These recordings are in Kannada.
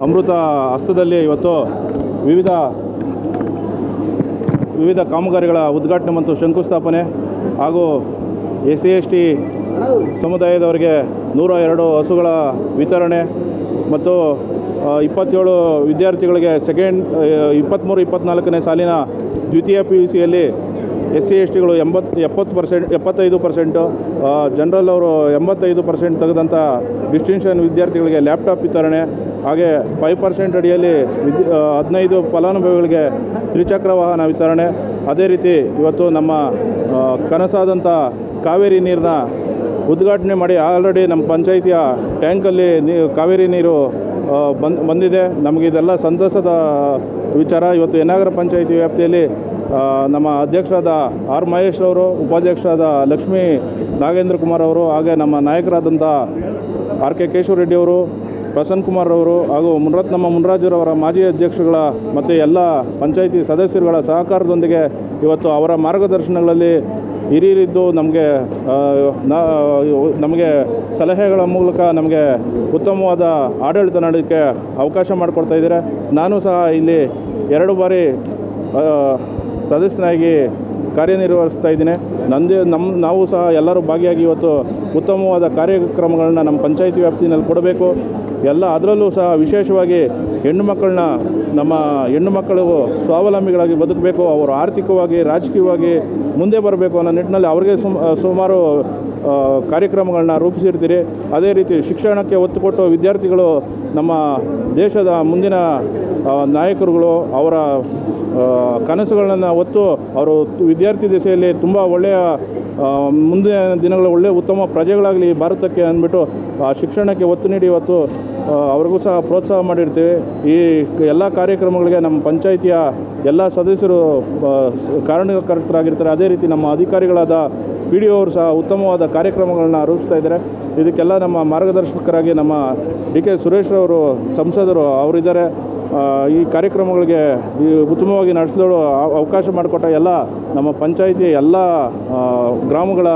ಅಮೃತ ಹಸ್ತದಲ್ಲಿ ಇವತ್ತು ವಿವಿಧ ಕಾಮಗಾರಿಗಳ ಉದ್ಘಾಟನೆ ಮತ್ತು ಶಂಕುಸ್ಥಾಪನೆ ಹಾಗೂ SC/ST ಸಮುದಾಯದವರಿಗೆ 102 ಹಸುಗಳ ವಿತರಣೆ ಮತ್ತು 27 ವಿದ್ಯಾರ್ಥಿಗಳಿಗೆ 23-24ನೇ ಸಾಲಿನ ದ್ವಿತೀಯ PUCಯಲ್ಲಿ SC/STಗಳು 75%, ಜನರಲ್ ಅವರು 85% ತೆಗೆದಂಥ ಡಿಸ್ಟಿಂಕ್ಷನ್ ವಿದ್ಯಾರ್ಥಿಗಳಿಗೆ ಲ್ಯಾಪ್ಟಾಪ್ ವಿತರಣೆ, ಹಾಗೆ 5% ಅಡಿಯಲ್ಲಿ 15 ಫಲಾನುಭವಿಗಳಿಗೆ ತ್ರಿಚಕ್ರ ವಾಹನ ವಿತರಣೆ. ಅದೇ ರೀತಿ ಇವತ್ತು ನಮ್ಮ ಕನಸಾದಂಥ ಕಾವೇರಿ ನೀರನ್ನ ಉದ್ಘಾಟನೆ ಮಾಡಿ ಆಲ್ರೆಡಿ ನಮ್ಮ ಪಂಚಾಯಿತಿಯ ಟ್ಯಾಂಕಲ್ಲಿ ಕಾವೇರಿ ನೀರು ಬಂದಿದೆ. ನಮಗಿದೆಲ್ಲ ಸಂತಸದ ವಿಚಾರ. ಇವತ್ತು ಯನ್ನಾಗರ ಪಂಚಾಯಿತಿ ವ್ಯಾಪ್ತಿಯಲ್ಲಿ ನಮ್ಮ ಅಧ್ಯಕ್ಷರಾದ ಆರ್ ಮಹೇಶ್ ಅವರು, ಉಪಾಧ್ಯಕ್ಷರಾದ ಲಕ್ಷ್ಮೀ ನಾಗೇಂದ್ರ ಕುಮಾರ್ ಅವರು, ಹಾಗೆ ನಮ್ಮ ನಾಯಕರಾದಂಥ RK ಕೇಶವ ರೆಡ್ಡಿ ಅವರು, ಪ್ರಸನ್ನ ಕುಮಾರ್ ಅವರು ಹಾಗೂ ನಮ್ಮ ಮುನ್ರಾಜರವರ ಮಾಜಿ ಅಧ್ಯಕ್ಷರುಗಳ ಮತ್ತು ಎಲ್ಲ ಪಂಚಾಯಿತಿ ಸದಸ್ಯರುಗಳ ಸಹಕಾರದೊಂದಿಗೆ ಇವತ್ತು ಅವರ ಮಾರ್ಗದರ್ಶನಗಳಲ್ಲಿ ಹಿರಿಯರಿದ್ದು ನಮಗೆ ಸಲಹೆಗಳ ಮೂಲಕ ನಮಗೆ ಉತ್ತಮವಾದ ಆಡಳಿತ ನಡೆಯೋಕ್ಕೆ ಅವಕಾಶ ಮಾಡಿಕೊಡ್ತಾ ಇದ್ದಾರೆ. ನಾನು ಸಹ ಇಲ್ಲಿ 2 ಬಾರಿ ಸದಸ್ಯನಾಗಿ ಕಾರ್ಯನಿರ್ವಹಿಸ್ತಾ ಇದ್ದೀನಿ. ನಾವು ಸಹ ಎಲ್ಲರೂ ಭಾಗಿಯಾಗಿ ಇವತ್ತು ಉತ್ತಮವಾದ ಕಾರ್ಯಕ್ರಮಗಳನ್ನ ನಮ್ಮ ಪಂಚಾಯಿತಿ ವ್ಯಾಪ್ತಿನಲ್ಲಿ ಕೊಡಬೇಕು. ಅದರಲ್ಲೂ ಸಹ ವಿಶೇಷವಾಗಿ ನಮ್ಮ ಹೆಣ್ಣು ಮಕ್ಕಳು ಸ್ವಾವಲಂಬಿಗಳಾಗಿ ಬದುಕಬೇಕು, ಅವರು ಆರ್ಥಿಕವಾಗಿ ರಾಜಕೀಯವಾಗಿ ಮುಂದೆ ಬರಬೇಕು ಅನ್ನೋ ನಿಟ್ಟಿನಲ್ಲಿ ಅವರಿಗೆ ಸುಮಾರು ಕಾರ್ಯಕ್ರಮಗಳನ್ನ ರೂಪಿಸಿರ್ತೀರಿ. ಅದೇ ರೀತಿ ಶಿಕ್ಷಣಕ್ಕೆ ಒತ್ತು ಕೊಟ್ಟು ವಿದ್ಯಾರ್ಥಿಗಳು ನಮ್ಮ ದೇಶದ ಮುಂದಿನ ನಾಯಕರುಗಳು, ಅವರ ಕನಸುಗಳನ್ನು ಹೊತ್ತು ಅವರು ವಿದ್ಯಾರ್ಥಿ ದಿಸೆಯಲ್ಲಿ ತುಂಬ ಒಳ್ಳೆಯ ಮುಂದಿನ ದಿನಗಳ ಒಳ್ಳೆಯ ಉತ್ತಮ ಪ್ರಜೆಗಳಾಗಲಿ ಭಾರತಕ್ಕೆ ಅಂದ್ಬಿಟ್ಟು ಶಿಕ್ಷಣಕ್ಕೆ ಒತ್ತು ನೀಡಿ ಇವತ್ತು ಅವ್ರಿಗೂ ಸಹ ಪ್ರೋತ್ಸಾಹ ಮಾಡಿರ್ತೀವಿ. ಈ ಎಲ್ಲ ಕಾರ್ಯಕ್ರಮಗಳಿಗೆ ನಮ್ಮ ಪಂಚಾಯಿತಿಯ ಎಲ್ಲ ಸದಸ್ಯರು ಕಾರಣಕರ್ತರಾಗಿರ್ತಾರೆ. ಅದೇ ರೀತಿ ನಮ್ಮ ಅಧಿಕಾರಿಗಳಾದ PDO ಅವರು ಸಹ ಉತ್ತಮವಾದ ಕಾರ್ಯಕ್ರಮಗಳನ್ನ ರೂಪಿಸ್ತಾ ಇದ್ದಾರೆ. ಇದಕ್ಕೆಲ್ಲ ನಮ್ಮ ಮಾರ್ಗದರ್ಶಕರಾಗಿ ನಮ್ಮ DK ಸುರೇಶ್ ಅವರು ಸಂಸದರು ಅವರಿದ್ದಾರೆ. ಈ ಕಾರ್ಯಕ್ರಮಗಳಿಗೆ ಉತ್ತಮವಾಗಿ ನಡೆಸಲು ಅವಕಾಶ ಮಾಡಿಕೊಟ್ಟ ಎಲ್ಲ ನಮ್ಮ ಪಂಚಾಯಿತಿಯ ಎಲ್ಲ ಗ್ರಾಮಗಳ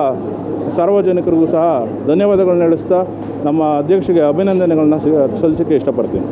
ಸಾರ್ವಜನಿಕರಿಗೂ ಸಹ ಧನ್ಯವಾದಗಳನ್ನ ತಿಳಿಸ್ತಾ ನಮ್ಮ ಅಧ್ಯಕ್ಷರಿಗೆ ಅಭಿನಂದನೆಗಳನ್ನ ಸಲ್ಲಿಸೋಕ್ಕೆ ಇಷ್ಟಪಡ್ತೀನಿ.